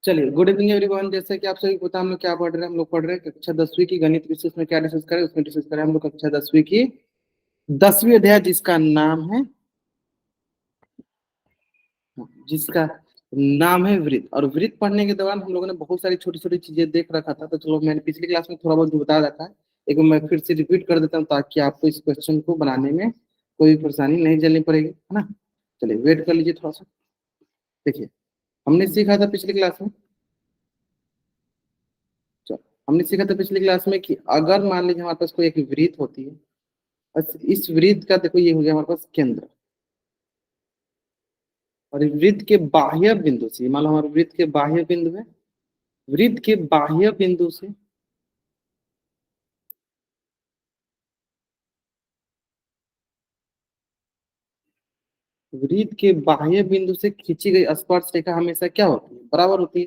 चलिए, good evening everyone. जैसे कि आप सभी को पता है, हम लोग क्या पढ़ रहे हैं। हम लोग पढ़ रहे हैं कक्षा 10वीं की गणित विषय में। क्या डिस्कस करें उसमें? डिस्कस करें हम लोग कक्षा 10वीं की 10वीं अध्याय, जिसका नाम है वृत्त। और वृत्त पढ़ने के दौरान हम लोगों ने बहुत सारी छोटी छोटी चीजें देख रखा था। तो चलो, मैंने पिछली क्लास में थोड़ा बहुत जो बता रखा है, एक बार मैं फिर से रिपीट कर देता हूँ, ताकि आपको इस क्वेश्चन को बनाने में कोई परेशानी नहीं झेलनी पड़ेगी, है ना। चलिए, वेट कर लीजिए थोड़ा सा। देखिए, हमने सीखा था पिछली क्लास में। चलो, हमने सीखा था पिछली क्लास में कि अगर मान लीजिए हमारे पास कोई एक वृत्त होती है, और इस वृत्त का देखो, ये हो गया हमारे पास केंद्र। और इस वृत्त के बाह्य बिंदु से, मान लो हमारे वृत्त के बाह्य बिंदु है, वृत्त के बाह्य बिंदु से वृत्त के बाह्य बिंदु से खींची गई स्पर्श रेखा हमेशा क्या होती है? बराबर होती है।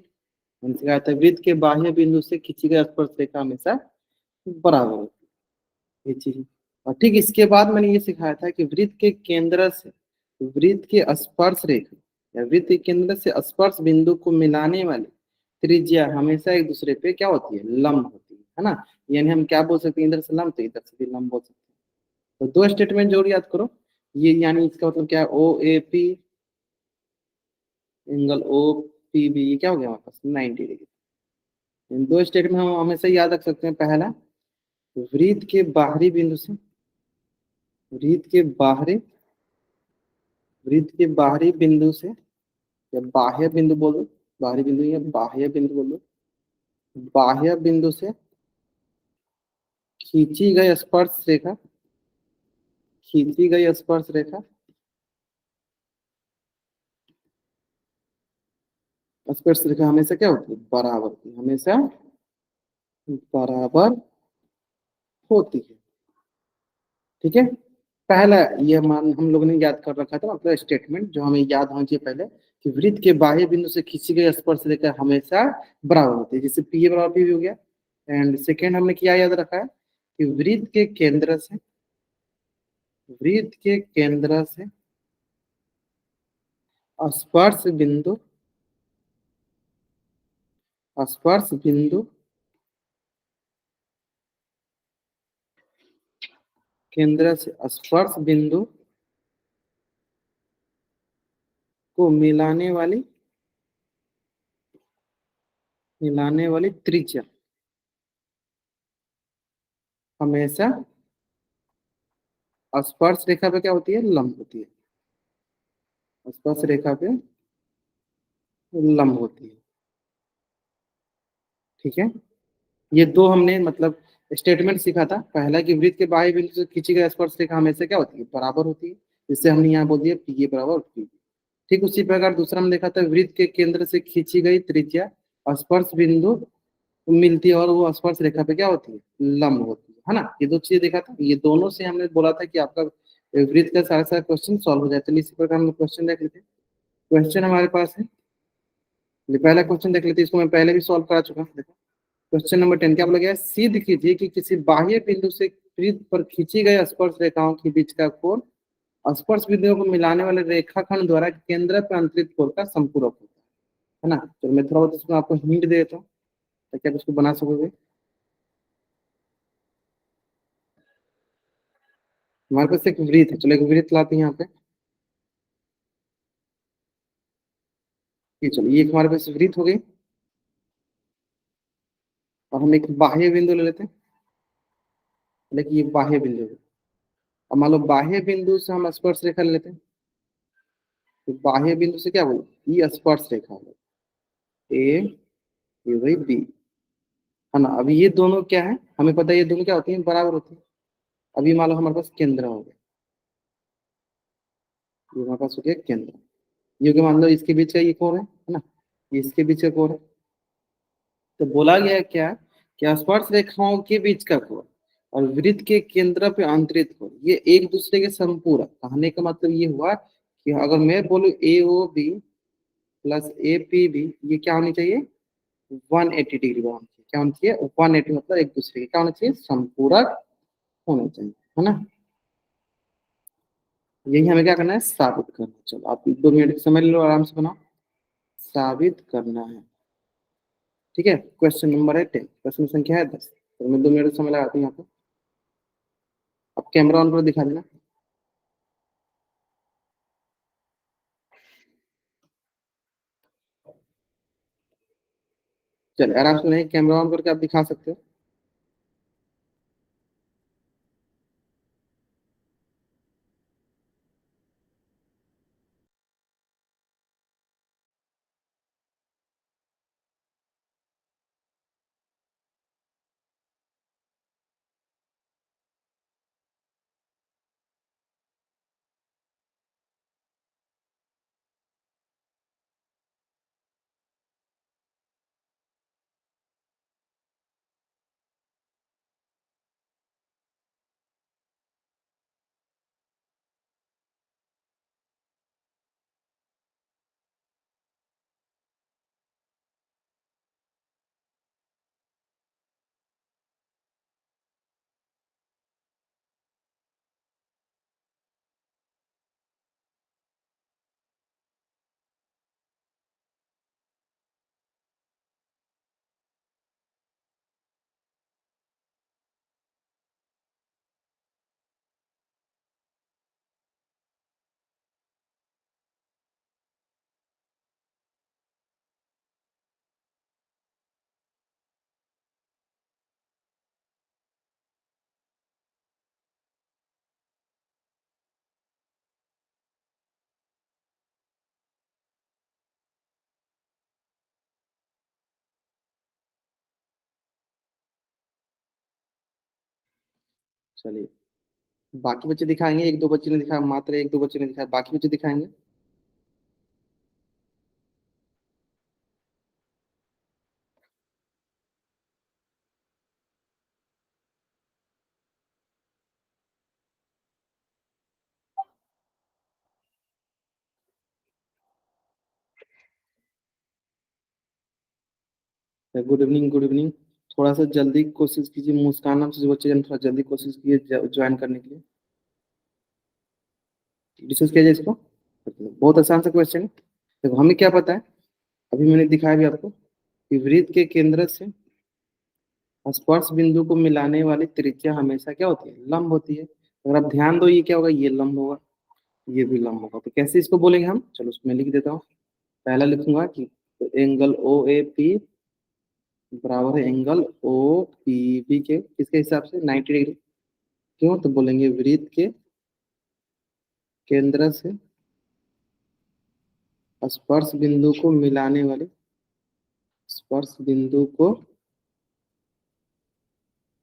हमने सिखाया था, वृत्त के बाह्य बिंदु से खींची गई स्पर्श रेखा हमेशा बराबर होती है, ये चीज। और ठीक इसके बाद मैंने ये सिखाया था कि वृत्त के केंद्र से वृत्त के स्पर्श रेखा, या वृत्त के केंद्र से स्पर्श बिंदु को मिलाने वाली त्रिज्या हमेशा एक दूसरे पे क्या होती है? लंब होती है ना। यानी हम क्या बोल सकते हैं? इधर से लंब तो इधर से भी लंब बोल सकते हैं। तो दो स्टेटमेंट जोड़ याद करो। ये यानी इसका मतलब क्या है? O A P angle O P B, ये क्या हो गया हमारे पास? 90 डिग्री। इन दो स्टेटमेंट हम हमेशा याद रख सकते हैं। पहला, वृत्त के बाहरी बिंदु से वृत्त के बाहरी वृत्त के बाहरी बिंदु से, या बाह्य बिंदु बोलो, बाहरी बिंदु या बाह्य बिंदु बोलो, बाह्य बिंदु से खींची गई स्पर्श रेखा खींची गई स्पर्श रेखा स्पर्श रेखा हमेशा क्या होती है? बराबर होती है, हमेशा बराबर होती है। ठीक है। पहला, ये मान हम लोगों ने याद कर रखा था, मतलब स्टेटमेंट जो हमें याद होना चाहिए पहले, कि वृत्त के बाह्य बिंदु से खींची गई स्पर्श रेखा हमेशा बराबर होती है। जैसे पी ए बराबर पी हो गया। एंड सेकेंड, हमने क्या याद रखा है कि वृत्त के केंद्र से स्पर्श बिंदु स्पर्श बिंदु केंद्र से स्पर्श बिंदु को मिलाने वाली त्रिज्या हमेशा स्पर्श रेखा पे क्या होती है? लंब होती है। स्पर्श रेखा पे लंब होती है। ठीक है। ये दो हमने मतलब स्टेटमेंट सीखा था। पहला कि वृत्त के बाह्य बिंदु से खींची गई स्पर्श रेखा हमेशा क्या होती है? बराबर होती है। जिससे हमने यहाँ बोल दिया पी ए बराबर पी। ठीक उसी प्रकार दूसरा हमने देखा था, वृत्त के केंद्र से खींची गई त्रिज्या स्पर्श बिंदु मिलती है, और वो स्पर्श रेखा पे क्या होती है? लंब होती है ना। ये दो चीजें देखा था। ये दोनों से हमने बोला था कि आपका वृत्त का सारा सारा क्वेश्चन सॉल्व हो जाता है। इसी प्रकार हम क्वेश्चन देख लेते हैं। क्वेश्चन हमारे पास है, ये पहला क्वेश्चन देख लेते हैं। इसको मैं पहले भी सॉल्व करा चुका हूँ। देखो, क्वेश्चन नंबर 10 क्या बोला गया है? सिद्ध कीजिए कि किसी बाह्य बिंदु से वृत्त पर खींची गई स्पर्श रेखाओं के बीच का कोण स्पर्श बिंदुओं को मिलाने वाले रेखाखंड द्वारा केंद्र पर अंतरित कोण का संपूरक होता है ना। तो मैं थोड़ा बहुत इसमें आपको हिंट दे देता हूँ, ताकि आप इसको बना सकोगे। हमारे पास एक वृत्त है। चलो, एक वृत्त लाते हैं यहाँ पे। ये चलो, ये एक हमारे पास वृत्त हो गई। और हम एक बाह्य बिंदु ले लेते हैं। लेकिन ये बाह्य बिंदु है। अब मान लो बाह्य बिंदु से हम स्पर्श रेखा ले लेते हैं। तो बाह्य बिंदु से क्या बोलो? ये स्पर्श रेखा है ए, ये वही बी, है ना। अभी ये दोनों क्या है? हमें पता है ये दोनों क्या होती है? बराबर होती है। अभी मान लो हमारे पास केंद्र हो गया। ये हमारे पास हो गया केंद्र। ये कि मान लो इसके बीच का ये कोण है ना। ये इसके बीच का कोण है। तो बोला गया है क्या कि स्पर्श रेखाओं के बीच का कोण और वृत्त के केंद्र पे अंतरित कोण ये एक दूसरे के समपूरक। कहने का मतलब ये हुआ कि अगर मैं बोलूं A O B plus A P B, ये क्या होनी चाहिए? 180 डिग्री होनी चाहिए। क्या होनी चाहिए? 180, मतलब एक दूसरे के क्या होना चाहिए? संपूरक होना चाहिए, है ना। यही हमें क्या करना है? साबित करना। चलो, आप 2 मिनट समझ लो, आराम से बनाओ। साबित करना है। ठीक है, क्वेश्चन नंबर है 10, प्रश्न संख्या है 10। तो मैं 2 मिनट समय लगाता हूँ यहाँ पे। अब कैमरा ऑन कर दिखा देना। चलिए आराम से, नहीं कैमरा ऑन करके आप दिखा सकते हो। चलिए, बाकी बच्चे दिखाएंगे, एक दो बच्चे ने दिखाया, मात्र एक दो बच्चे ने दिखाया, बाकी बच्चे दिखाएंगे। Good evening, good evening. थोड़ा सा जल्दी कोशिश कीजिए, मुस्कान नाम से जो बच्चे हैं, थोड़ा जल्दी कोशिश कीजिए ज्वाइन करने के लिए। डिस्कस किया जाए इसको। बहुत आसान सा क्वेश्चन है। देखो हमें क्या पता है, अभी मैंने दिखाया भी आपको कि वृत्त के केंद्र से स्पर्श बिंदु को मिलाने वाली त्रिज्या हमेशा क्या होती है, लंब होती है। अगर आप ध्यान दो, ये क्या होगा, ये लंब होगा, ये भी लंब होगा। तो कैसे इसको बोलेंगे हम, चलो उसमें लिख देता हूँ। पहला लिखूंगा कि एंगल ओ ए पी बराबर है एंगल ओ पी बी के किसके हिसाब से, 90 डिग्री। क्यों, तो बोलेंगे वृत्त के केंद्र से स्पर्श बिंदु को मिलाने वाली, स्पर्श बिंदु को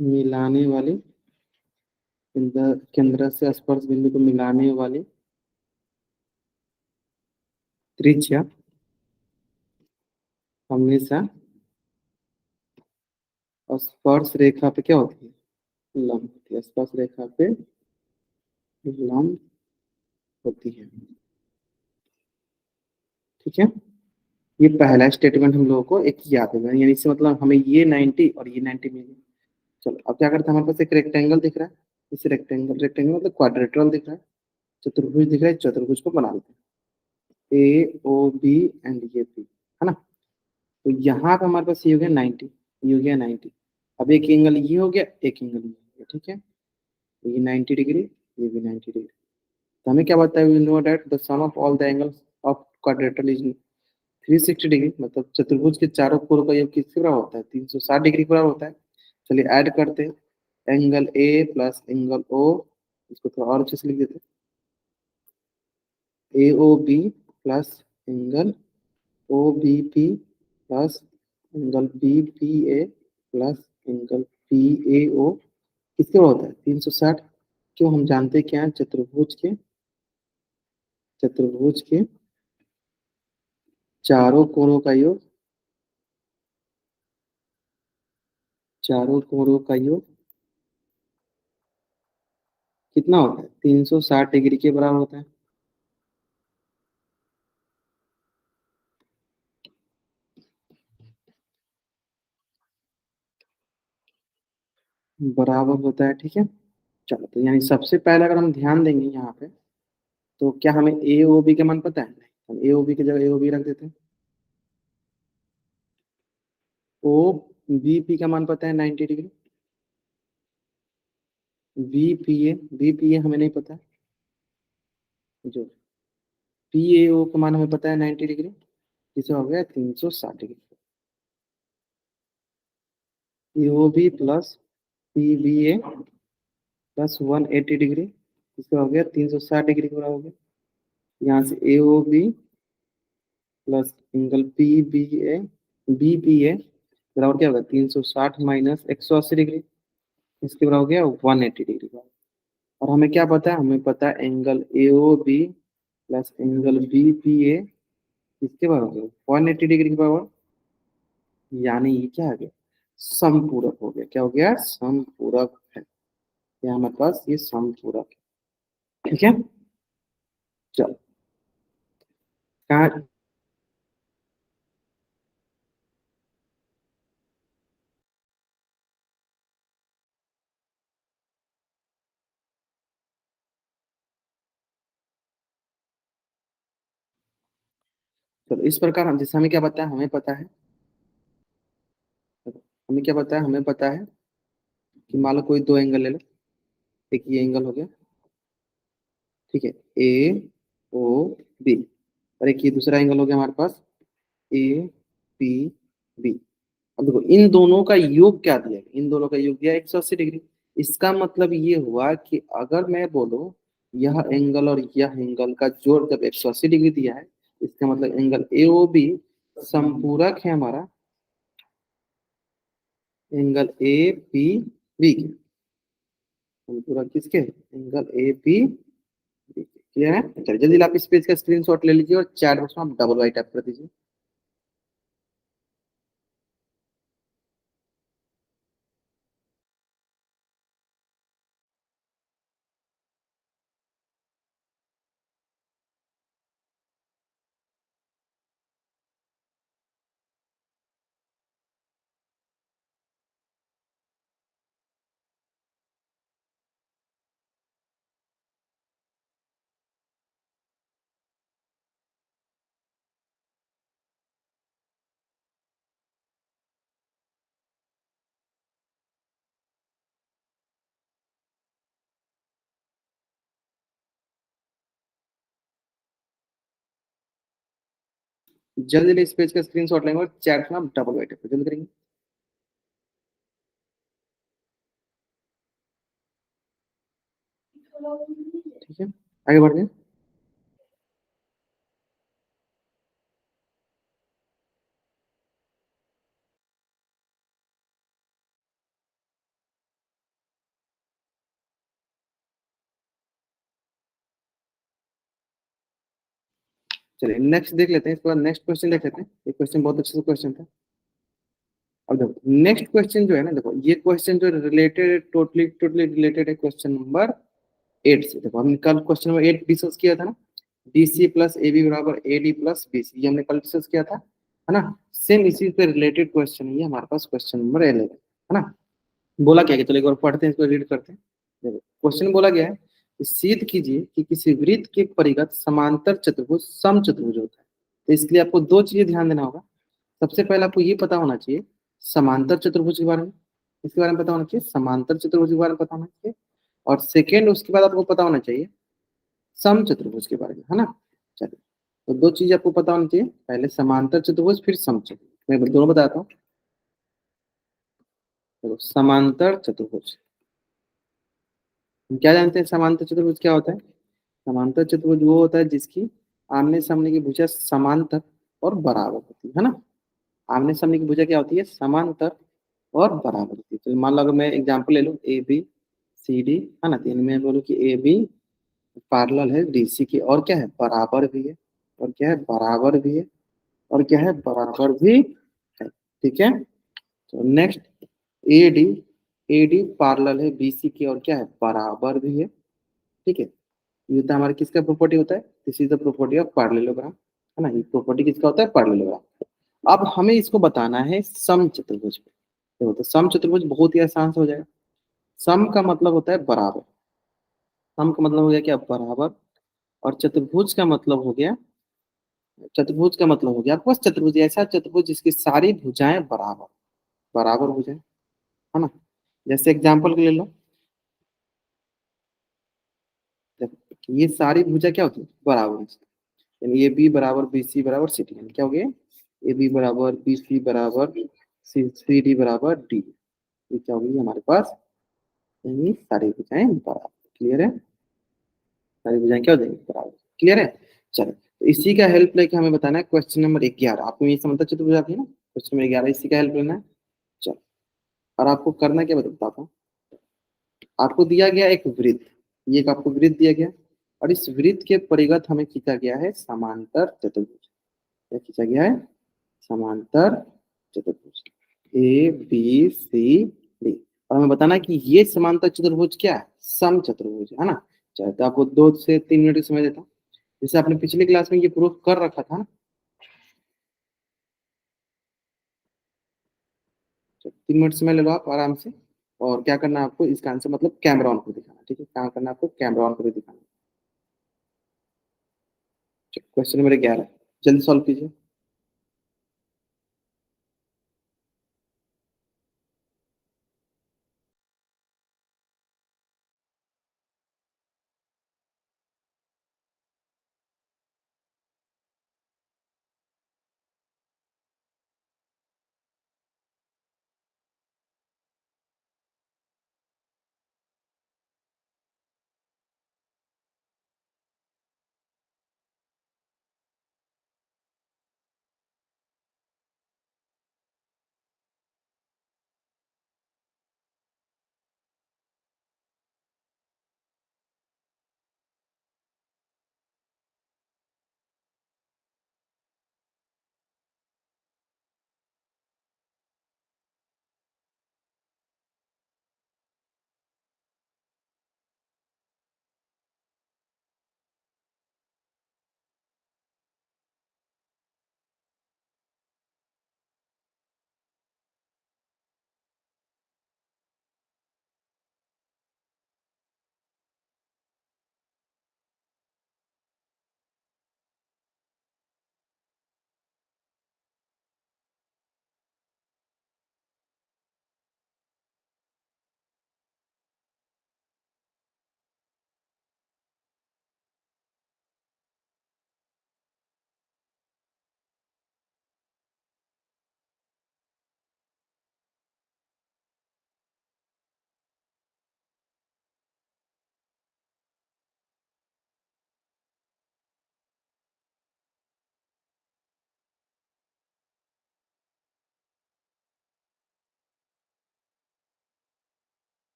मिलाने वाली, केंद्र से स्पर्श बिंदु को मिलाने वाली त्रिज्या हमेशा स्पर्श रेखा पे क्या होती है, लंब होती है। स्पर्श रेखा पे लंब होती है। ठीक है, ये पहला स्टेटमेंट हम लोगों को एक याद होगा, यानी इससे मतलब हमें ये 90 और ये 90 मिल गया। चलो अब क्या करते हैं, हमारे पास एक रेक्टेंगल दिख रहा है। इस रेक्टेंगल, रेक्टेंगल मतलब क्वाड्रेट्रल दिख रहा है, चतुर्भुज दिख रहा है, चतुर्भुज को बना देते हैं, ए ओ बी एंड ये बी, है ना। तो यहाँ पे हमारे पास ये हो गया 90, ये हो गया 90। अब एक एंगल ये हो गया, एक एंगल ये हो गया, ठीक है। तो ये 90 डिग्री, ये भी 90 डिग्री। तो हमें क्या बताया, we know that the sum of all the angles of quadrilateral is 360 degree. मतलब चतुर्भुज के चारों कोणों का योग किसके बराबर होता है, 360 डिग्री के बराबर होता है। चलिए ऐड करते हैं, angle A plus angle O, इसको थोड़ा और अच्छे से लिख देते हैं, A O B plus angle O B P plus angle B P A plus angle P A O किसके बराबर होता है, 360। क्यों, हम जानते हैं क्या है, चतुर्भुज के चारों कोणों का योग, चारों कोणों का योग कितना होता है, 360 डिग्री के बराबर होता है। बराबर होता है, ठीक है। चलो तो यानी सबसे पहले अगर हम ध्यान देंगे यहाँ पे, तो क्या हमें ए ओ बी का मान पता है, नहीं, हम ए ओ बी की जगह ए ओ बी रख देते हैं। ओ बी पी का मान पता है 90 डिग्री। वी पी ए हमें नहीं पता। जो पी ए ओ का मान हमें पता है 90 डिग्री। किसे हो गया 360 degree. E O B plus P B A plus 180 degree. इसका हो गया 360 डिग्री पूरा हो गया। यहाँ से A O B plus angle P B A B P A बराबर क्या होगा 360 माइनस 180 डिग्री। इसके बराबर हो गया 180 डिग्री का। और हमें क्या पता है, हमें पता है angle A O B plus angle B P A किसके बराबर होगा 180 डिग्री के बराबर। यानी ये क्या आ गया समपूरक हो गया। क्या हो गया समपूरक है। ये हमारे पास ये समपूरक है। ठीक है। चलो कहाँ। चलो इस प्रकार हम जैसे हमें क्या पता है, हमें पता है, हमें क्या पता है, हमें पता है कि मान लो कोई दो एंगल ले लो। एक ये एंगल हो गया, ठीक है, ए ओ बी। और एक ये दूसरा एंगल हो गया हमारे पास ए पी बी। अब देखो इन दोनों का योग क्या दिया है? इन दोनों का योग दिया 180 डिग्री। इसका मतलब ये हुआ कि अगर मैं बोलूं यह एंगल और यह एंगल का जोड़ जब 180 डिग्री दिया है, इसका मतलब एंगल ए ओ बी संपूरक है हमारा एंगल ए पी बी के। संपूरक किसके एंगल ए पी बी के। क्लियर है। चलिए जल्दी आप इस पेज का स्क्रीनशॉट ले लीजिए और चैट बॉक्स में आप डबल वाई टाइप कर दीजिए। जल्दी जल्दी इस पेज का स्क्रीनशॉट लेंगे और चैट में आप डबल वाई टाइप जल्दी करेंगे। ठीक है, आगे बढ़ गए। चलिए नेक्स्ट देख लेते हैं, इसके बाद नेक्स्ट क्वेश्चन देख लेते हैं। ये क्वेश्चन बहुत अच्छा क्वेश्चन था। अब देखो नेक्स्ट क्वेश्चन जो है ना, देखो ये क्वेश्चन जो रिलेटेड टोटली टोटली रिलेटेड है क्वेश्चन नंबर 8 से। देखो हमने कल क्वेश्चन नंबर 8 डिस्कस किया था ना, D C plus A B बराबर A D plus B C, ये हमने कल डिस्कस किया था, है ना। सेम इसी पे रिलेटेड क्वेश्चन है हमारे पास क्वेश्चन नंबर 11, है ना। बोला क्या है, चलो एक बार पढ़ते हैं, इसको रीड करते हैं। देखो क्वेश्चन बोला गया है कि सिद्ध कीजिए कि किसी वृत्त के परिगत समांतर चतुर्भुज समचतुर्भुज होता है। तो इसके लिए आपको दो चीजें ध्यान देना होगा। सबसे पहले आपको ये पता होना चाहिए समांतर चतुर्भुज के बारे में, इसके बारे में पता होना चाहिए, समांतर चतुर्भुज के बारे में पता होना चाहिए। और सेकेंड उसके बाद आपको पता होना चाहिए समचतुर्भुज के बारे में, है ना। चलिए तो दो चीज आपको पता होनी चाहिए, पहले समांतर चतुर्भुज फिर समचतुर्भुज। मैं दोनों बताता हूँ। देखो समांतर चतुर्भुज हम क्या जानते हैं, समांतर चतुर्भुज क्या होता है। समांतर चतुर्भुज वो होता है जिसकी आमने सामने की भुजा समांतर और बराबर होती है ना। आमने सामने की भुजा क्या होती है समांतर और बराबर होती है। तो मान लो अगर मैं एग्जांपल ले लूँ ए बी सी डी, है ना, तो इनमें मैं बोलूँ कि ए बी पैरेलल है डी सी के और क्या है बराबर भी है, और क्या है बराबर भी है, और क्या है बराबर भी है। ठीक है। तो next A D, A D parallel है बी सी के और क्या है बराबर भी है। ठीक है। ये तो हमारे किसका प्रॉपर्टी होता है, this is the property of parallelogram, है ना। ये प्रॉपर्टी किसका होता है पैरेललोग्राम। अब हमें इसको बताना है सम चतुर्भुज पे। देखो तो सम चतुर्भुज बहुत ही आसान से हो जाएगा। सम का मतलब होता है बराबर, सम का मतलब हो गया क्या बराबर, और चतुर्भुज का मतलब हो गया, चतुर्भुज का मतलब हो गया आपके पास चतुर्भुज ऐसा चतुर्भुज जिसकी सारी भुजाएं बराबर। बराबर भुजाएं, है ना। जैसे एग्जाम्पल के ले लो, देखो ये सारी भुजा क्या होती है, बराबर होती है। यानी ए बी बराबर बी सी बराबर सी डी, यानी क्या हो गया, ए बी बराबर बी सी बराबर सी डी बराबर डी। ये क्या होगी हमारे पास, यानी सारी भुजाएं बराबर। क्लियर है, सारी भुजाएं क्या हो जाएंगी, बराबर। क्लियर है। चलो, तो इसी का हेल्प लेके हमें बताना है क्वेश्चन नंबर 11। आपको ये समझता चतुर्भुज आती है ना, क्वेश्चन नंबर 11 इसी का हेल्प लेना है। चलो, और आपको करना क्या बताता हूँ। आपको दिया गया एक वृत्त, ये एक आपको वृत्त दिया गया, और इस वृत्त के परिगत हमें खींचा गया है समांतर चतुर्भुज। क्या खींचा गया है, समांतर चतुर्भुज, ए बी सी डी। और हमें बताना है कि ये समांतर चतुर्भुज क्या है, सम चतुर्भुज है ना। चाहे तो आपको 2 से 3 मिनट का समय देता हूँ, जैसे आपने पिछले क्लास में ये प्रूफ कर रखा था ना। 3 मिनट समय ले लो आप आराम से। और क्या करना है आपको, इसका आंसर मतलब कैमरा ऑन कर दिखाना, ठीक है। क्या करना है आपको, कैमरा ऑन कर दिखाना। क्वेश्चन नंबर 11, जल्दी सॉल्व कीजिए।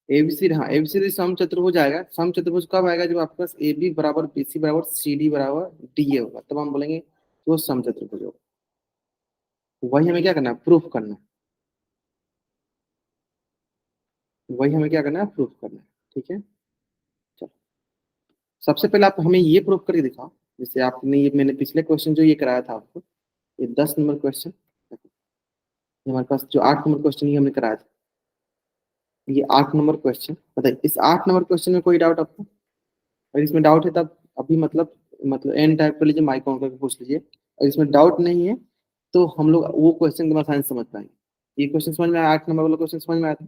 एबीसी, हाँ एबीसी सम चतुर्भुज आएगा। सम चतुर्भुज कब आएगा, जब आपके पास ए बी बराबर बी सी बराबर सी डी बराबर डी ए होगा, तब हम बोलेंगे कि वो सम चतुर्भुज होगा। वही हमें क्या करना है, प्रूफ करना है। वही हमें क्या करना है, प्रूफ करना है। ठीक है। चलो, सबसे पहले आप हमें ये प्रूफ करके दिखाओ। जैसे आपने ये, मैंने पिछले क्वेश्चन जो ये कराया था आपको, ये 10 नंबर क्वेश्चन, हमारे पास जो 8 नंबर क्वेश्चन ये हमने कराया था, ये 8 नंबर क्वेश्चन बताइए, इस 8 नंबर क्वेश्चन में कोई डाउट आपको। अगर इसमें डाउट है तब अभी मतलब एन टाइप कर लीजिए, माइक ऑन करके पूछ लीजिए। अगर इसमें डाउट नहीं है तो हम लोग वो क्वेश्चन के बाद साइंस समझ पाएंगे। ये क्वेश्चन समझ में आया, 8 नंबर वाला क्वेश्चन समझ में आया था।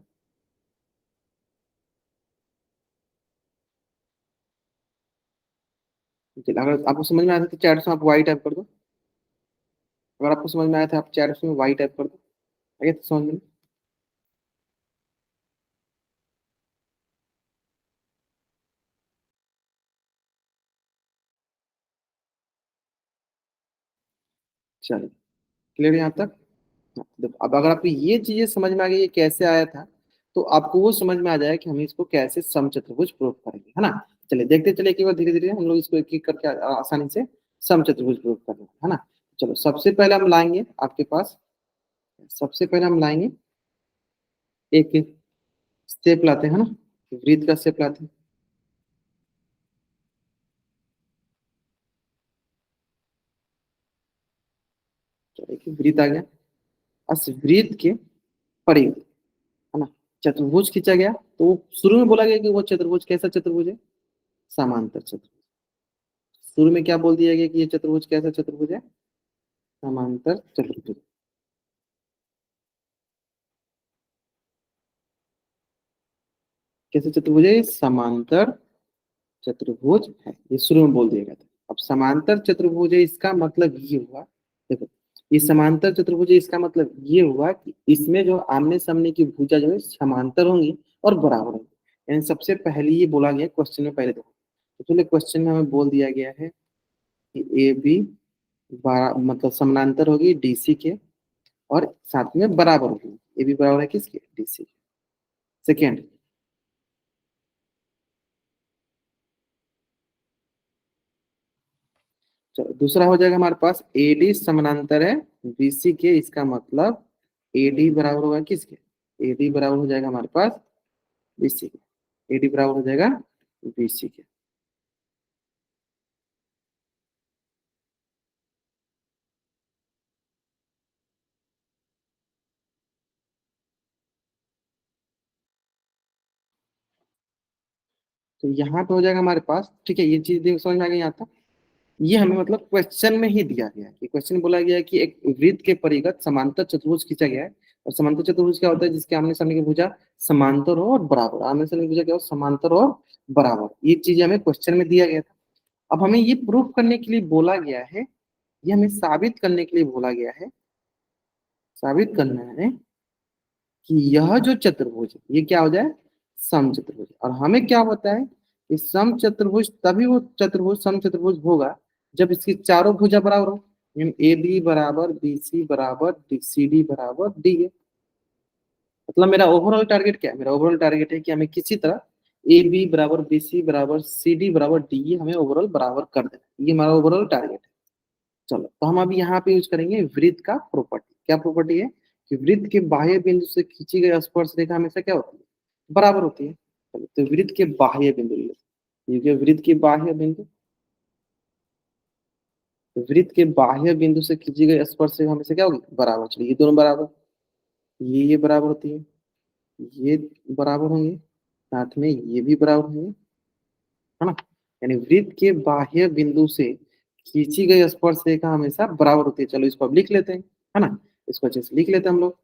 चलिए, अगर आपको समझ में आया था तो चैट में आप वाई टाइप कर दो। अगर आपको समझ में आया था आप चैट में वाई टाइप कर दो। आइए तो समझ में। चलिए, क्लियर यहाँ तक। देखो अब अगर आपको ये चीजें समझ में आ गई ये कैसे आया था, तो आपको वो समझ में आ जाएगा कि हम इसको कैसे समचतुर्भुज प्रूव करेंगे, है ना। चलिए देखते चले कि वो धीरे धीरे हम लोग इसको एक एक करके आसानी से समचतुर्भुज प्रूव कर लेंगे, है ना। चलो सबसे पहले हम लाएंगे आपके पास, सबसे पहले हम लाएंगे एक स्टेप लाते हैं ना, वृत्त का स्टेप लाते हैं। तो देखिए वृत्त आ गया, इस वृत्त के परिघ, है ना, चतुर्भुज खींचा गया, तो शुरू में बोला गया कि वो चतुर्भुज कैसा चतुर्भुज है, समांतर चतुर्भुज। शुरू में क्या बोल दिया गया कि ये चतुर्भुज कैसा चतुर्भुज है, समांतर चतुर्भुज। कैसे चतुर्भुज है, समांतर चतुर्भुज है, ये शुरू में बोल दिया गया था। अब समांतर चतुर्भुज है इसका मतलब ये हुआ, देखो ये समांतर चतुर्भुज है इसका मतलब ये हुआ कि इसमें जो आमने सामने की भुजा जो है समांतर होंगी और बराबर होंगी। यानी सबसे पहले ये बोला गया क्वेश्चन में, पहले देखो तो पहले क्वेश्चन में हमें बोल दिया गया है कि ए बी मतलब समानांतर होगी डीसी के और साथ में बराबर होगी, ए बी बराबर है किसके, डीसी के। सेकेंड, चलो दूसरा हो जाएगा हमारे पास एडी समानांतर है बीसी के, इसका मतलब एडी बराबर होगा किसके, एडी बराबर हो जाएगा हमारे पास बीसी के, एडी बराबर हो जाएगा बीसी के। तो यहाँ पे हो जाएगा हमारे पास, ठीक है, ये चीज देख समझ में आ गई यहाँ तक। ये हमें मतलब क्वेश्चन में ही दिया गया है कि क्वेश्चन बोला गया है कि एक वृत्त के परिगत समांतर चतुर्भुज खींचा गया है। और समांतर चतुर्भुज क्या होता है, जिसके आमने सामने की भुजा समांतर हो और बराबर, आमने सामने की भुजा क्या हो, समांतर और बराबर, ये चीज हमें क्वेश्चन में दिया गया था। अब हमें ये प्रूफ करने के लिए बोला गया है, ये हमें साबित करने के लिए बोला गया है, साबित करना है कि यह जो चतुर्भुज है ये क्या हो जाए, समचतुर्भुज। और हमें क्या होता है कि समचतुर्भुज तभी वो चतुर्भुज समचतुर्भुज होगा जब इसकी चारों भुजा बराबर हो। ए बी बराबर बी सी बराबर सी डी बराबर डी है। मतलब मेरा ओवरऑल टारगेट क्या है, मेरा ओवरऑल टारगेट है कि हमें किसी तरह ए बी बराबर बी सी बराबर सी डी बराबर डी हमें ओवरऑल बराबर कर देना, ये हमारा ओवरऑल टारगेट है। चलो तो हम अभी यहाँ पे यूज करेंगे वृत्त का प्रॉपर्टी। क्या प्रॉपर्टी है कि वृत्त के बाह्य बिंदु से खींची गई स्पर्श रेखा हमेशा क्या होती है, बराबर होती है। चलो तो वृत्त के बाह्य बिंदु ले लेते हैं। ये वृत्त के बाह्य बिंदु, तो वृत्त के बाह्य बिंदु से खींची गई स्पर्श रेखा हमेशा क्या होगी, बराबर। चलिए ये दोनों बराबर, ये बराबर होती है, ये बराबर होंगे, साथ में ये भी बराबर होंगे, है ना। यानी वृत्त के बाह्य बिंदु से खींची गई स्पर्श रेखा हमेशा बराबर होती है। चलो इसको अब लिख लेते हैं, है ना, इसको अच्छे से लिख लेते हैं हम लोग।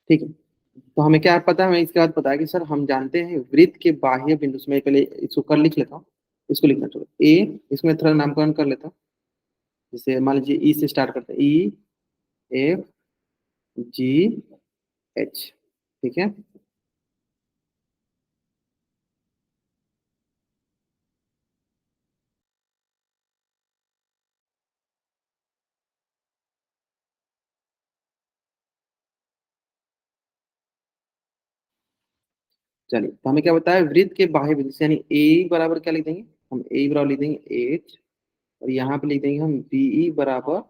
ठीक है, तो हमें क्या पता है, हमें इसके बाद पता है कि सर हम जानते हैं वृत्त के बाह्य बिंदु से, मैं पहले इसको कर लिख लेता हूँ, इसको लिखना चलो ए, इसमें थोड़ा नामकरण कर लेता हूँ। जैसे मान लीजिए ई से स्टार्ट करते हैं, ई एफ जी एच, ठीक है। चलिए तो हमें क्या बताया, वृत्त के बाह्य बिंदु से, यानी ए बराबर क्या लिख देंगे, हम ए बराबर लिख देंगे एच, और यहाँ पे लिख देंगे हम बीई बराबर,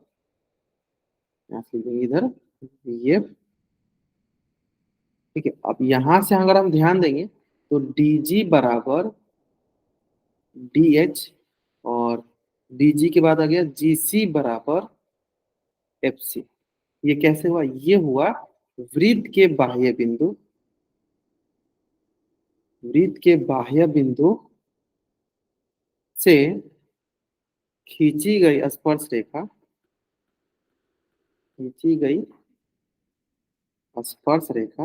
यहाँ से लिख देंगे इधर बी एफ, ठीक है। अब यहाँ से अगर हम ध्यान देंगे तो डी जी बराबर डी एच, और डी जी के बाद आ गया जी सी बराबर एफ सी। ये कैसे हुआ, ये हुआ वृत्त के बाह्य बिंदु, वृत्त के बाह्य बिंदु से खींची गई स्पर्श रेखा खींची गई स्पर्श रेखा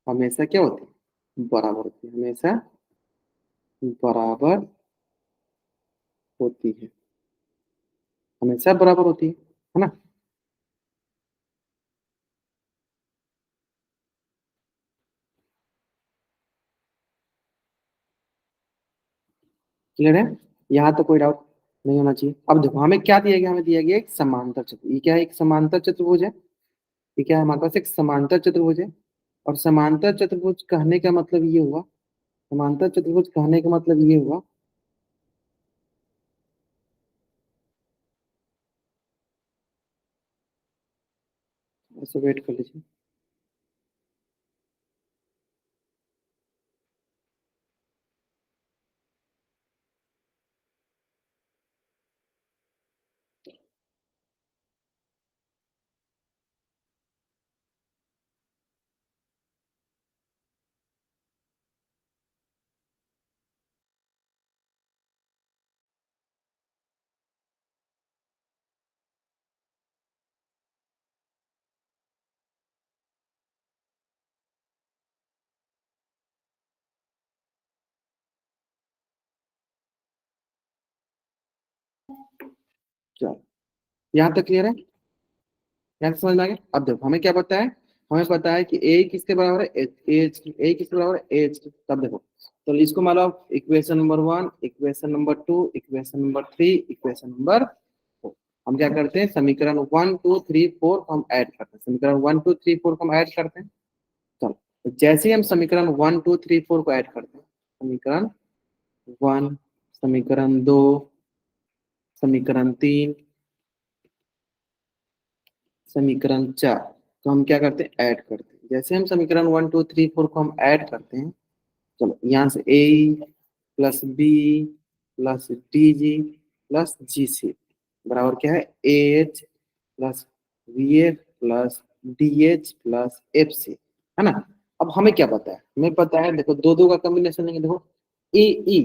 हमेशा क्या होती है, बराबर होती है, हमेशा बराबर होती है, हमेशा बराबर होती है ना। क्लियर है, यहाँ तो कोई डाउट नहीं होना चाहिए। अब देखो हमें क्या दिया गया, हमें दिया गया एक समांतर चतुर्भुज। ये क्या है, एक समांतर चतुर्भुज है। ये क्या है, हमारे पास एक समांतर चतुर्भुज है। और समांतर चतुर्भुज कहने का मतलब ये हुआ, समांतर चतुर्भुज कहने का मतलब ये हुआ, ऐसे वेट कर लीजिए। चलो, यहाँ तक क्लियर है, यहाँ तक समझ में आ गया। अब देखो हमें क्या पता है, हमें पता है कि ए किसके बराबर है, एच, ए किसके बराबर है, एच। तब देखो, तो इसको मान लो equation number 1, equation number 2, equation number 3, equation number 4। हम क्या करते हैं, समीकरण 1 2 3 4 हम ऐड करते हैं, समीकरण 1 2 3 4 हम ऐड करते हैं। चलो, तो जैसे ही हम समीकरण 1 2 3 4 को ऐड करते हैं, समीकरण 1, समीकरण 2, समीकरण 3, समीकरण 4, तो हम क्या करते हैं, ऐड करते हैं। जैसे हम समीकरण 1 2 3 4 को हम ऐड करते हैं, चलो यहाँ से A plus B plus D G plus G C बराबर क्या है, A H plus V F plus D H plus F C, है ना। अब हमें क्या पता है, हमें पता है, देखो दो दो का कॉम्बिनेशन लेंगे, देखो ए ई,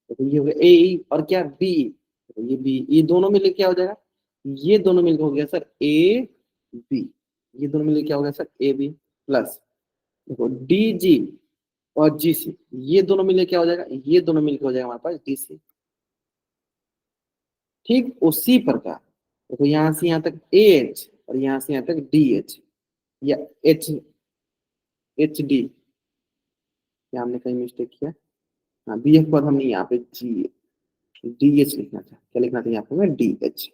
देखो ये हो गया ए ई और क्या बी, देखो ये बी, ये दोनों मिलके क्या हो जाएगा, ये दोनों मिलकर हो गया सर ए बी, ये दोनों मिलकर क्या हो गया सर ए बी प्लस, देखो डी जी और जी सी, ये दोनों मिलकर क्या हो जाएगा, ये दोनों मिलकर हो जाएगा हमारे पास डी सी। ठीक उसी प्रकार देखो यहाँ से यहाँ तक ए एच और यहाँ से यहाँ तक डी एच या एच एच डी, या हमने कहीं मिस्टेक किया, हाँ बी एफ बाद हमने यहाँ पे जी डी एच लिखना था, क्या लिखना था यहाँ पे हमें डी एच,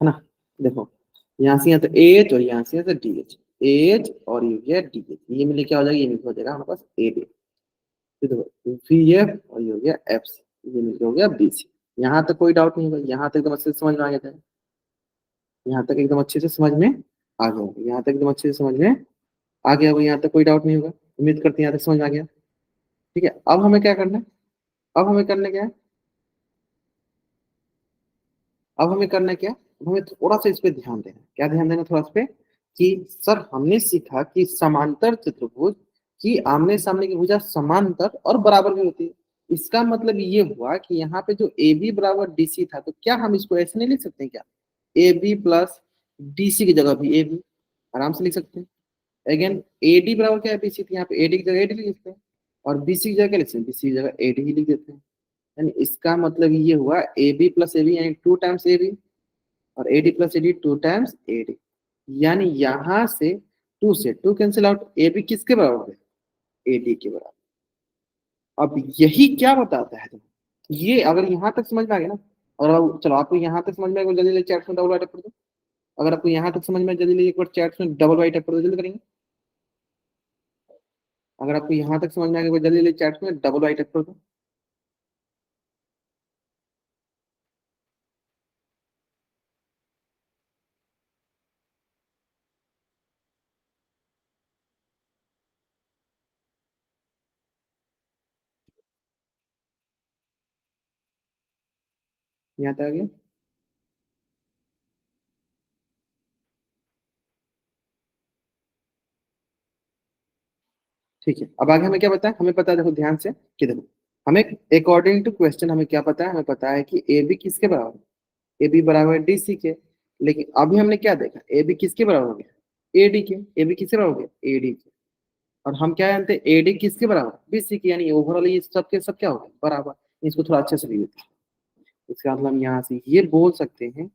है ना। देखो यहाँ से यहाँ तक ए एच और यहाँ से यहाँ तक डी एच, ए एच और ये गया डी एच, ये मिले क्या हो जाएगा, ये मिलकर हो जाएगा हमारे पास ए डी। फिर देखो वी एफ और ये हो गया एफ सी, ये मिलकर हो गया बी सी। यहाँ तक कोई डाउट नहीं होगा, यहाँ तक एकदम अच्छे से समझ में आ गया था, यहाँ तक एकदम अच्छे से समझ में आ गया होगा, यहाँ तक एकदम अच्छे से समझ में आ गया होगा, यहाँ तक कोई डाउट नहीं होगा। उम्मीद करते हैं यहाँ तक समझ में आ गया। ठीक है, अब हमें क्या करना है, अब हमें करना क्या है, अब हमें करना क्या है, अब हमें थोड़ा सा इस पे ध्यान देना है। क्या ध्यान देना थोड़ा इस पे, कि सर हमने सीखा कि समांतर चतुर्भुज की आमने सामने की भुजा समांतर और बराबर भी होती है। इसका मतलब ये हुआ कि यहाँ पे जो ए बी बराबर डी सी था, तो क्या हम इसको ऐसे नहीं लिख सकते हैं क्या, A B plus D C की जगह भी ए बी आराम से लिख सकते हैं। अगेन ए डी बराबर क्या है, बी सी, तो यहाँ पे ए डी की जगह ए डी लिख सकते हैं, और बी सी की जगह क्या लिख सकते हैं, बी सी की जगह ए डी ही लिख देते हैं। यानी इसका मतलब ये हुआ A B plus A B यानी 2 टाइम्स ए बी, और A D plus A D 2 times A D, यानी यहाँ से 2 से 2 कैंसिल आउट, ए बी किसके बराबर है, ए डी के बराबर। अब यही क्या बताता है, ये अगर यहाँ तक समझ में आ गया ना, और चलो आपको यहाँ तक समझ में आ गया, जल्दी जल्दी चैट में डबल वाइट कर दो। अगर आपको यहाँ तक समझ में, जल्दी जल्दी एक बार चैट में डबल वाइट कर दो, जल्दी करेंगे। अगर आपको यहाँ तक समझ में आ गया, जल्दी जल्दी चैट में डबल वाइट कर दो। यहाँ तक आ गया, ठीक है। अब आगे हमें क्या पता है, हमें पता है, देखो ध्यान से कि देखो हमें अकॉर्डिंग टू क्वेश्चन हमें क्या पता है, हमें पता है कि ए बी किसके बराबर है, ए बी बराबर डी सी के। लेकिन अभी हमने क्या देखा, ए बी किसके बराबर हो गया, ए डी के। ए बी किसके बराबर हो गया, ए डी के। और हम क्या जानते हैं, ए डी किसके बराबर, बी सी के। यानी ओवरऑल ये सब के सब क्या हो गए बराबर। इसको थोड़ा अच्छे से लिख देते हैं। इसका मतलब हम यहाँ से ये बोल सकते हैं,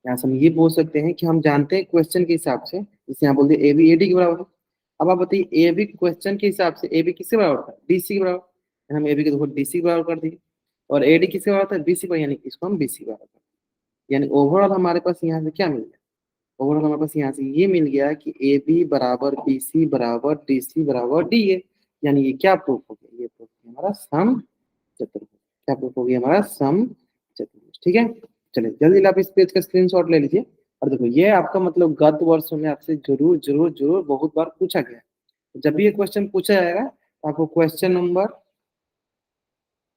यहाँ से हम ये बोल सकते हैं कि हम जानते हैं क्वेश्चन के हिसाब से, जैसे यहाँ बोल दिया ए बी ए डी के बराबर है। अब आप बताइए, ए बी क्वेश्चन के हिसाब से ए बी किसके बराबर था, डी सी के बराबर। हम ए बी को देखो डी सी के बराबर कर दिए, और ए डी किसके बराबर था, बी सी पर, यानी कि इसको हम बी सी के बराबर कर दिए। यानी ओवरऑल हमारे पास यहाँ से क्या मिल गया, ओवरऑल हमारे पास यहाँ से ये मिल गया कि ए बी बराबर बी सी बराबर डी सी बराबर डी ए। यानी ये क्या प्रूफ हो गया, ये प्रूफ हो गया हमारा सम चतुर्भुज। क्या प्रूफ हो गया हमारा सम चतुर्भुज। ठीक है, चलिए जल्दी आप इस पेज का स्क्रीनशॉट ले लीजिए। और देखो ये आपका मतलब गत वर्षों में आपसे जरूर जरूर जरूर बहुत बार पूछा गया है। जब भी ये क्वेश्चन पूछा जाएगा तो आपको क्वेश्चन नंबर,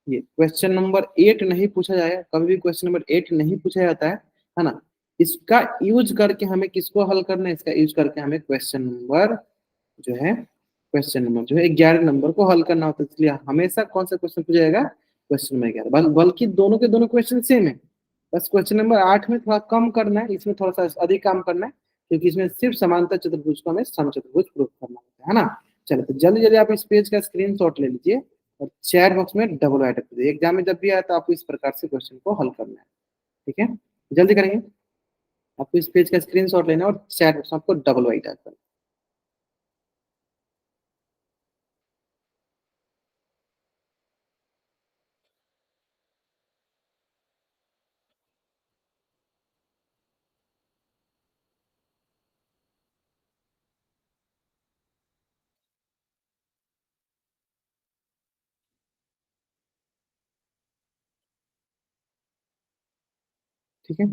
ये क्वेश्चन नंबर 8 नहीं पूछा जाएगा, कभी भी क्वेश्चन नंबर 8 नहीं पूछा जाता है ना। इसका यूज करके हमें किसको हल करना है, इसका यूज करके हमें क्वेश्चन नंबर जो है, क्वेश्चन नंबर जो है 11 नंबर को हल करना होता है। इसलिए हमेशा कौन सा क्वेश्चन पूछा जाएगा, क्वेश्चन नंबर 11। बल्कि दोनों के दोनों क्वेश्चन सेम है, बस क्वेश्चन नंबर 8 में थोड़ा कम करना है, इसमें थोड़ा सा अधिक काम करना है, क्योंकि इसमें सिर्फ समांतर चतुर्भुज को हमें समचतुर्भुज प्रूव करना होता है ना। चलो तो जल्दी जल्दी आप इस पेज का स्क्रीन शॉट ले लीजिए और चैट बॉक्स में डबल राइट कर दीजिए। एग्जाम में जब भी आए तो आपको इस प्रकार से क्वेश्चन को हल करना है। ठीक है, जल्दी करेंगे। आपको इस पेज का स्क्रीन शॉट लेना है और चैट बॉक्स में आपको डबल राइट करना है। ठीक है,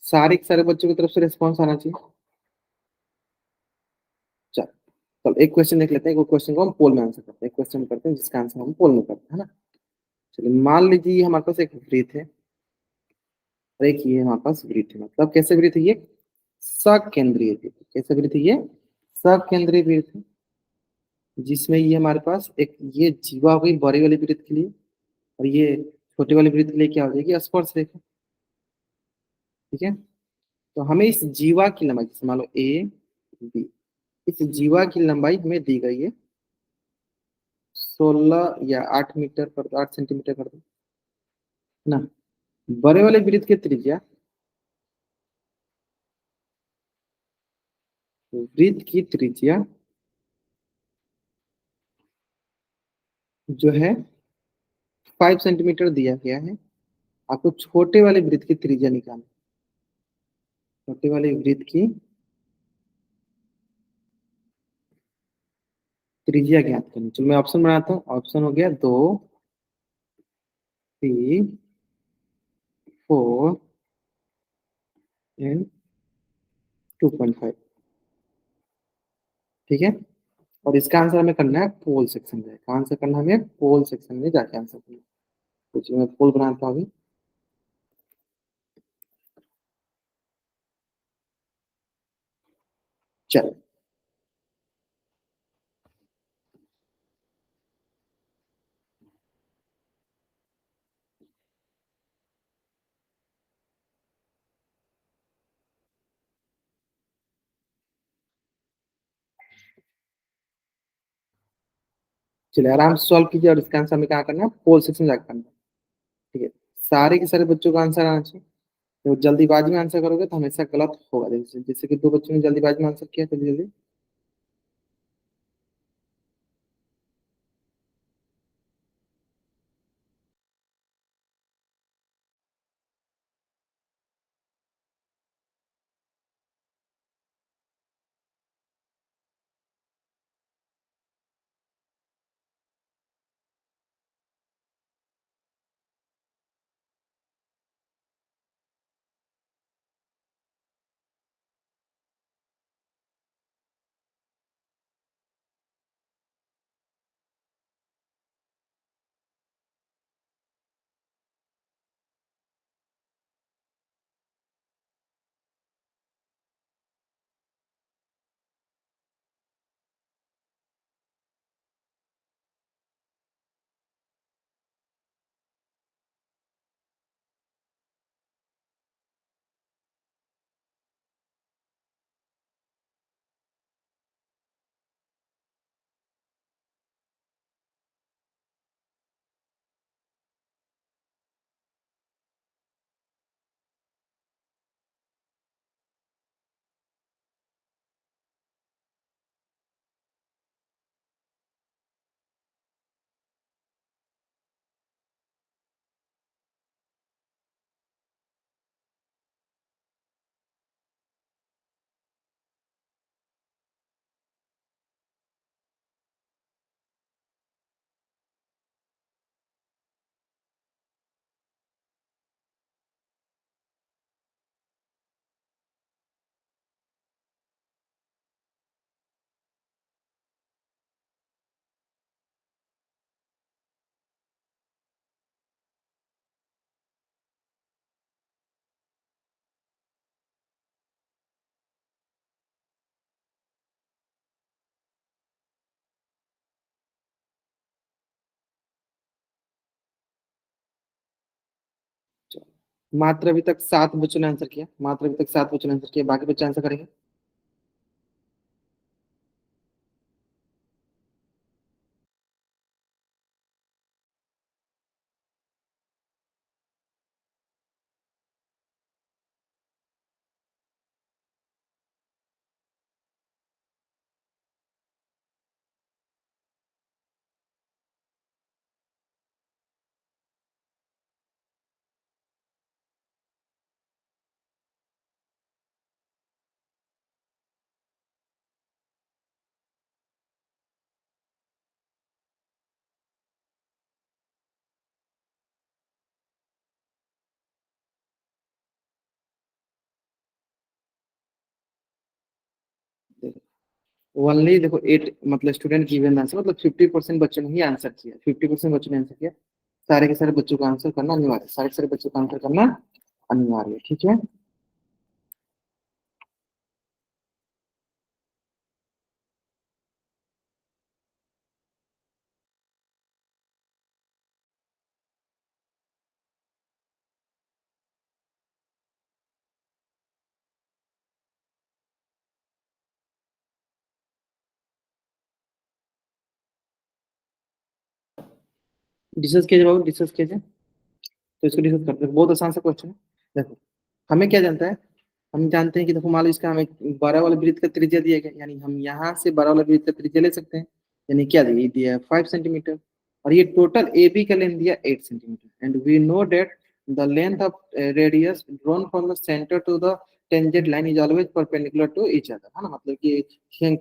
सारे के सारे बच्चों की तरफ से रिस्पॉन्स आना चाहिए। चल, चल एक क्वेश्चन देख लेते हैं, एक क्वेश्चन को हम पोल में आंसर करते हैं, एक क्वेश्चन करते हैं जिसका आंसर हम पोल में करते हैं ना। चलिए मान लीजिए ये हमारे पास एक वृत्त है, और एक ये हमारे पास वृत्त है। मतलब कैसे वृत्त है ये, सकेंद्रीय वृत्त। कैसे वृत्त है ये, सकेंद्रीय वृत्त है, जिसमें ये हमारे पास एक ये जीवा हो गई बड़ी वाली वृत्त के लिए, और ये छोटे वाली वृत्त के लिए क्या हो जाएगी, स्पर्श रेखा। ठीक है, तो हमें इस जीवा की लंबाई, जैसे मान लो ए बी, इस जीवा की लंबाई हमें दी गई है 16 या 8 मीटर कर दो, 8 सेंटीमीटर कर दो, है ना। बड़े वाले वृत्त की त्रिज्या, वृत्त की त्रिज्या जो है 5 सेंटीमीटर दिया गया है। आपको छोटे वाले वृत्त की त्रिज्या निकालना, छोटे वाले वृत्त की त्रिज्या ज्ञात करनी। चलो मैं ऑप्शन बनाता हूँ। ऑप्शन हो गया 2, 3, 4 एंड 2.5। ठीक है, और इसका आंसर हमें करना है पोल सेक्शन में। कहाँ आंसर करना है हमें, पोल सेक्शन में जाके आंसर करना है। तो चलो मैं पोल बनाता हूँ अभी। चलो चलिए आराम से सॉल्व कीजिए, और इसका आंसर हमें क्या करना है, पोल सेक्शन में जाकर करना है। ठीक है, सारे के सारे बच्चों का आंसर आना चाहिए। तो जल्दीबाजी में आंसर करोगे तो हमेशा गलत होगा। जैसे जैसे कि दो बच्चों ने जल्दीबाजी में आंसर किया, जल्दी जल्दी। मात्र अभी तक 7 बच्चों ने आंसर किया, मात्र अभी तक 7 बच्चों ने आंसर किया, बाकी बच्चे आंसर करेंगे। ओनली देखो 8 मतलब स्टूडेंट गिवन आंसर, मतलब 50% बच्चों ने ही आंसर किया, 50% बच्चों ने आंसर किया। सारे के सारे बच्चों का आंसर करना अनिवार्य है, सारे के सारे बच्चों का आंसर करना अनिवार्य है, ठीक है। डिस्कस कीजिए बाबू, डिस्कस कीजिए। तो इसको डिस्कस करते हैं, बहुत आसान सा क्वेश्चन है। देखो, हमें क्या जानता है, हम जानते हैं कि देखो मान लो इसका हमें 12 वाले वृत्त का त्रिज्या दिया गया, यानी हम यहाँ से 12 वाले वृत्त का त्रिज्या ले सकते हैं। यानी क्या दिया, ये दिया है 5 सेंटीमीटर। और ये टोटल ए बी का लेंथ दिया 8 centimetre, and we know that the length of radius drawn from the centre to the tangent line is always perpendicular to each other, है ना। मतलब कि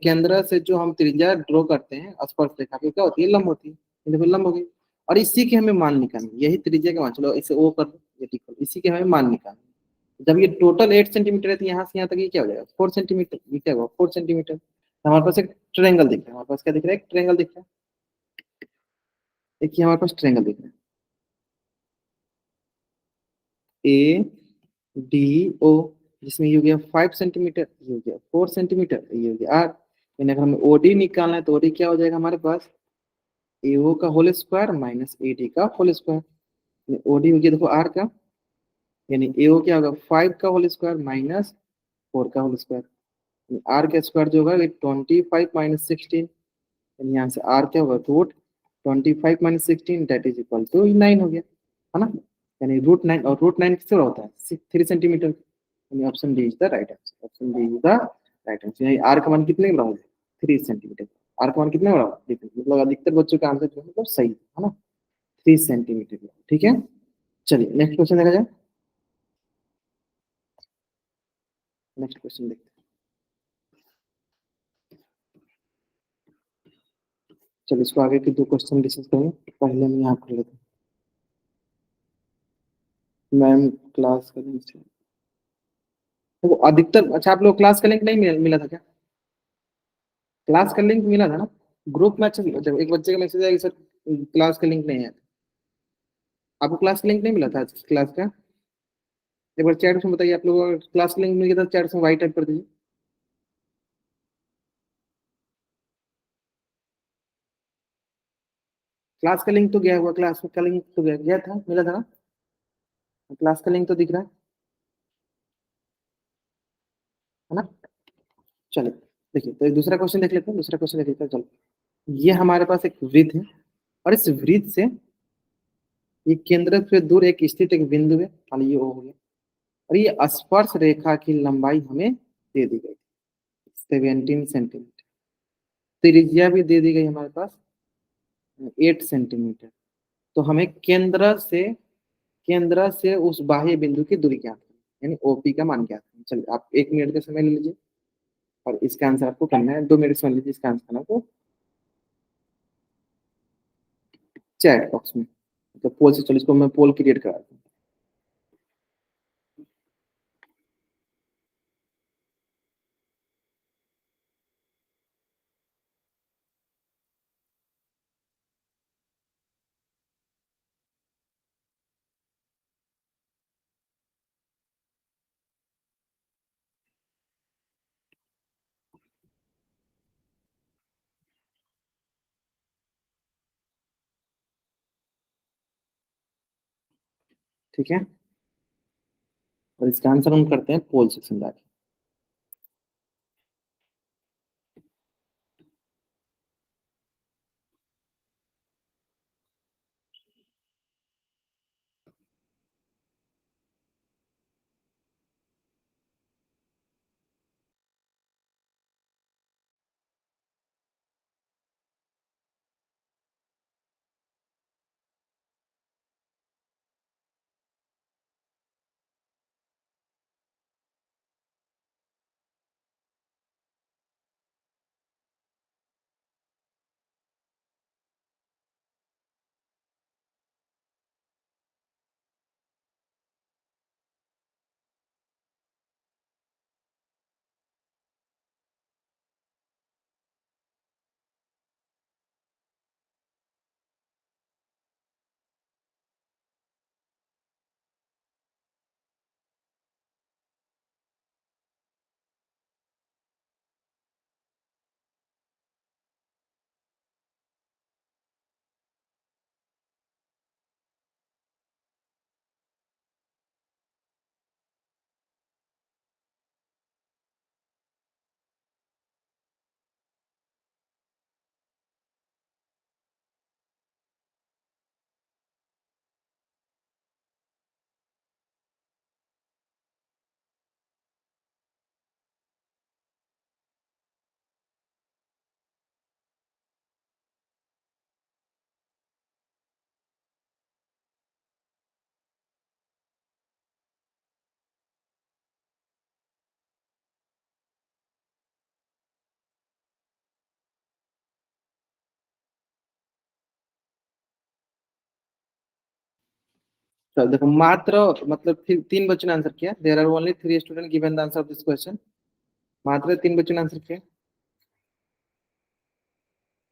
केंद्र से जो हम त्रिज्या ड्रॉ करते हैं स्पर्श रेखा की, क्या होती है, लंब होती है। ये देखो लंब हो गई। और इसी के हमें मान निकालनी, यही त्रिज्या के मान, चलो इसे ओ कर दो, ये ठीक है, इसी के हमें मान निकालनी। जब ये टोटल 8 सेंटीमीटर है तो यहाँ से यहाँ तक ये क्या हो जाएगा, 4 सेंटीमीटर, ये क्या होगा 4 सेंटीमीटर। हमारे पास एक ट्रेंगल दिख रहा है, हमारे पास क्या दिख रहा है, एक ट्रेंगल दिख रहा है। देखिए हमारे पास ट्रेंगल दिख रहा है, ए डी ओ, जिसमें ये हो गया 5 सेंटीमीटर, ये हो गया 4 सेंटीमीटर, ये हो गया आर। यानी अगर हमें ओडी निकालना है तो ओडी क्या हो जाएगा हमारे पास, ए ओ का whole square minus A D का होल स्क्वायर। ओडी हो गया देखो आर का, यानी ए ओ क्या होगा 5 का होल स्क्वायर माइनस 4 का होल स्क्वायर। आर का स्क्वायर जो होगा 25 माइनस 16, यानी यहाँ से आर क्या होगा, root 25 minus 16 that is equal to 9 हो गया, है ना। यानी रूट 9, और रूट 9 किससे बड़ा होता है, 3 सेंटीमीटर। यानी option D is the right answer, option D is the right answer. यानी आर का मान कितने का बड़ा होगा, 3 सेंटीमीटर। आर का मान कितना बड़ा होगा, देखिए मतलब अधिकतर बच्चों का आंसर जो है मतलब सही है ना, 3 सेंटीमीटर। ठीक है, चलिए नेक्स्ट क्वेश्चन देखा जाए। नेक्स्ट क्वेश्चन देखते हैं। चलो इसको आगे के 2 क्वेश्चन डिस्कस करेंगे, पहले हम यहाँ कर लेते हैं। मैम क्लास करेंगे, तो अधिकतर, अच्छा आप लोग क्लास का लिंक नहीं मिला था क्या, क्लास का लिंक मिला था ना ग्रुप में। अच्छा जब एक बच्चे का मैसेज आया कि सर क्लास का लिंक नहीं है, आपको क्लास का लिंक नहीं मिला था आज क्लास का। एक बार चैट में बताइए, आप लोगों को क्लास का लिंक मिल गया था, चैट में वाइट टाइप कर दीजिए। क्लास का लिंक तो गया हुआ, क्लास का लिंक तो गया गया था, मिला था ना, क्लास का लिंक तो दिख रहा है ना। चलिए देखिए, तो एक दूसरा क्वेश्चन देख लेते हैं, दूसरा क्वेश्चन देख लेते हैं, चलो। ये हमारे पास एक वृत्त है, और इस वृत्त से ये केंद्र से दूर एक स्थित एक बिंदु है, मान लीजिए ओ हो गया। और ये स्पर्श रेखा की लंबाई हमें दे दी गई 17 सेंटीमीटर, त्रिज्या भी दे दी गई हमारे पास 8 सेंटीमीटर। तो हमें केंद्र से उस बाह्य बिंदु की दूरी ज्ञात करनी, यानी ओपी का मान ज्ञात करना। चलिए आप 1 मिनट का समय ले लीजिए, और इसका आंसर आपको करना है, 2 मिनट समझ लीजिए इसका आंसर करना आपको चैट बॉक्स में। तो पोल से, चलो इसको मैं पोल क्रिएट करा दूँ। ठीक है, और इसका आंसर हम करते हैं पोल सेक्शन जाके। तो देखो मात्र मतलब फिर 3 बच्चों ने आंसर किया। There are only 3 student given the answer of this question. मात्र 3 बच्चों ने आंसर किया।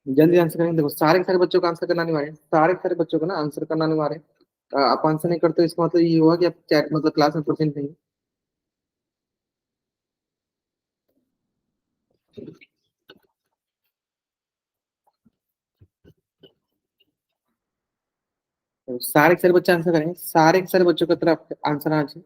जल्दी आंसर करेंगे। देखो सारे के सारे बच्चों का आंसर करना अनिवार्य है। सारे के सारे बच्चों का ना आंसर करना अनिवार्य है। आप आंसर नहीं करते हो, इसका मतलब ये हुआ कि आप चैट मतलब क्लास में प्रेजेंट नहीं हो। तो सारे के सारे बच्चे आंसर करेंगे। सारे के सारे बच्चों की तरफ आंसर आना चाहिए।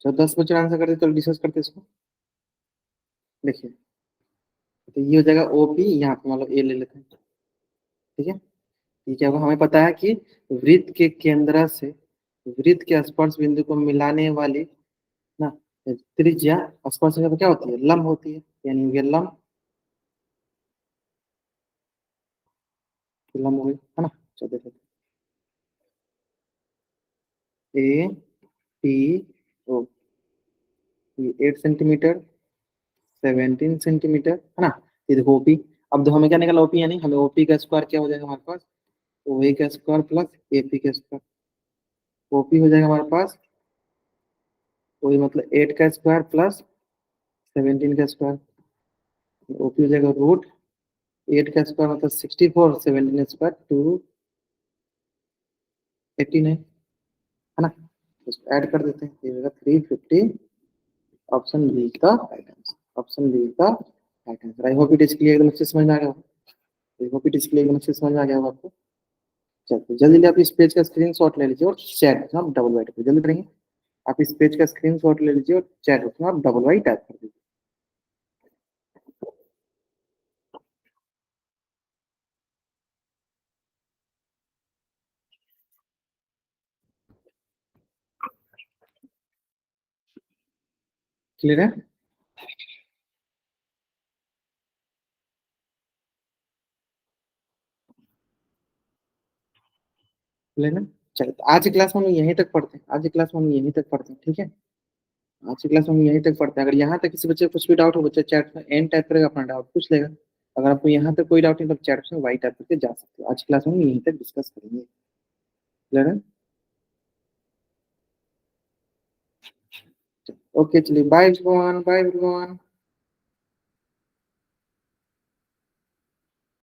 तो 10 बच्चे आंसर करते तो डिस्कस करते इसको। देखिए, तो ये हो जाएगा ओपी। यहाँ पे मतलब ए ले लेते हैं। ठीक है। ये क्या होगा, हमें पता है कि वृत्त के केंद्र से वृत्त के स्पर्श बिंदु को मिलाने वाली ना त्रिज्या स्पर्श रेखा पे क्या होती है, लंब होती है। यानी ये लंब, लंब हो गई है ना। चलो देखो, ए पी ओ, ये 8 सेंटीमीटर 17 सेंटीमीटर, है ना। ये देखो ओपी, अब हमें क्या निकला ओपी, यानी हमें ओपी का स्क्वायर क्या हो जाएगा हमारे पास, ओए का स्क्वायर प्लस एपी का स्क्वायर। ओपी हो जाएगा हमारे पास वही मतलब 8 का स्क्वायर प्लस 17 का स्क्वायर। ओपी हो जाएगा रूट 8 का स्क्वायर मतलब 64, 17 स्क्वायर 289, है ना। इसको ऐड कर देते हैं, ये होगा 350। ऑप्शन बी का राइट आंसर, ऑप्शन बी का right answer. I hope it is clear, एकदम अच्छे से समझ में आ गया होगा। I hope it is clear, एकदम अच्छे से समझ में आ गया होगा आपको। चलिए जल्दी जल्दी आप इस पेज का स्क्रीनशॉट ले लीजिए और चैट आप डबल वाइट जल्दी करेंगे। आप इस पेज का स्क्रीनशॉट ले लीजिए और चैट में आप डबल वाइट टाइप कर दीजिए। क्लियर है? क्लियर है? चलिए तो आज की क्लास में हम यहीं तक पढ़ते हैं, आज की क्लास में हम यहीं तक पढ़ते हैं, ठीक है। आज की क्लास में हम यहीं तक पढ़ते हैं। अगर यहाँ तक किसी बच्चे को कुछ भी डाउट हो, बच्चा चैट में एन टाइप करेगा, अपना डाउट पूछ लेगा। अगर आपको यहाँ तक कोई डाउट नहीं तो चैट में वाई टाइप करके जा सकते हो। आज की क्लास में हम यहीं तक डिस्कस करेंगे। क्लियर है? ओके चलिए, बाय एवरीवन, बाय एवरीवन।